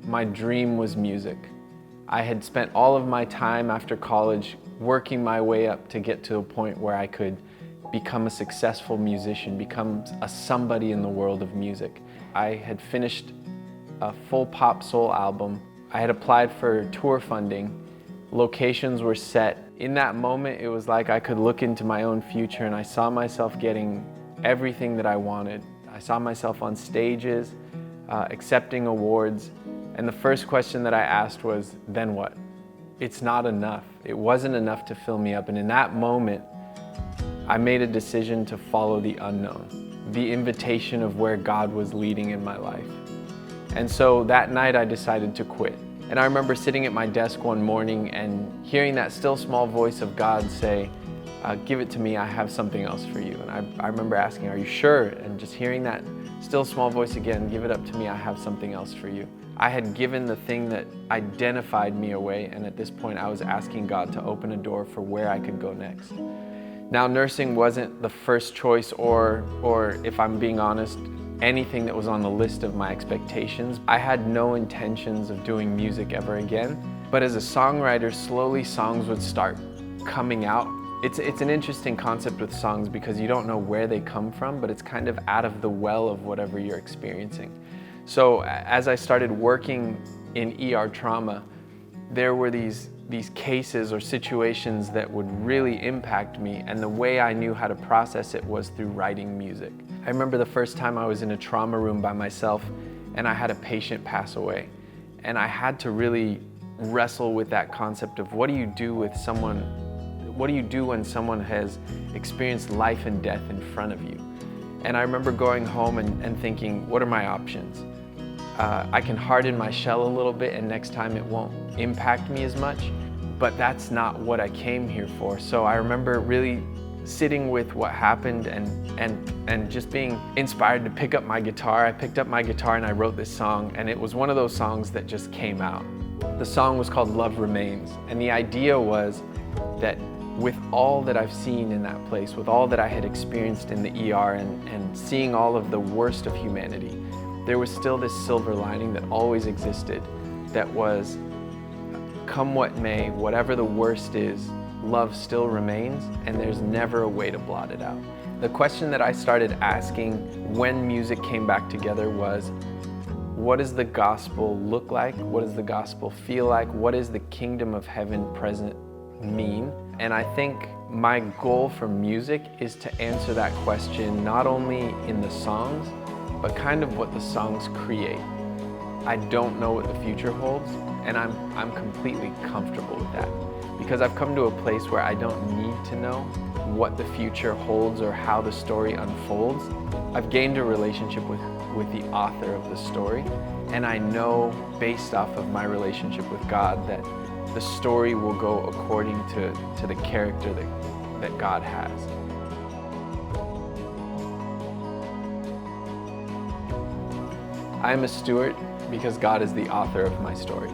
My dream was music. I had spent all of my time after college working my way up to get to a point where I could become a successful musician, become a somebody in the world of music. I had finished a full pop soul album. I had applied for tour funding. Locations were set. In that moment, it was like I could look into my own future and I saw myself getting everything that I wanted. I saw myself on stages, accepting awards, and the first question that I asked was, then what? It's not enough. It wasn't enough to fill me up, and in that moment, I made a decision to follow the unknown, the invitation of where God was leading in my life. And so that night I decided to quit. And I remember sitting at my desk one morning and hearing that still small voice of God say, give it to me, I have something else for you. And I remember asking, are you sure? And just hearing that still small voice again, give it up to me, I have something else for you. I had given the thing that identified me away, and at this point I was asking God to open a door for where I could go next. Now, nursing wasn't the first choice or if I'm being honest, anything that was on the list of my expectations. I had no intentions of doing music ever again, but as a songwriter, slowly songs would start coming out. It's an interesting concept with songs because you don't know where they come from, but it's kind of out of the well of whatever you're experiencing. So as I started working in ER trauma, there were these cases or situations that would really impact me, and the way I knew how to process it was through writing music. I remember the first time I was in a trauma room by myself and I had a patient pass away, and I had to really wrestle with that concept of what do you do with someone, what do you do when someone has experienced life and death in front of you? And I remember going home and thinking, what are my options? I can harden my shell a little bit and next time it won't impact me as much, but that's not what I came here for. So I remember really sitting with what happened and just being inspired to pick up my guitar. I picked up my guitar and I wrote this song, and it was one of those songs that just came out. The song was called Love Remains, and the idea was that with all that I've seen in that place, with all that I had experienced in the ER and seeing all of the worst of humanity, there was still this silver lining that always existed, that was, come what may, whatever the worst is, love still remains, and there's never a way to blot it out. The question that I started asking when music came back together was, what does the gospel look like? What does the gospel feel like? What does the kingdom of heaven present mean? And I think my goal for music is to answer that question not only in the songs, but kind of what the songs create. I don't know what the future holds, and I'm completely comfortable with that, because I've come to a place where I don't need to know what the future holds or how the story unfolds. I've gained a relationship with the author of the story, and I know based off of my relationship with God that the story will go according to the character that God has. I am a steward because God is the author of my story.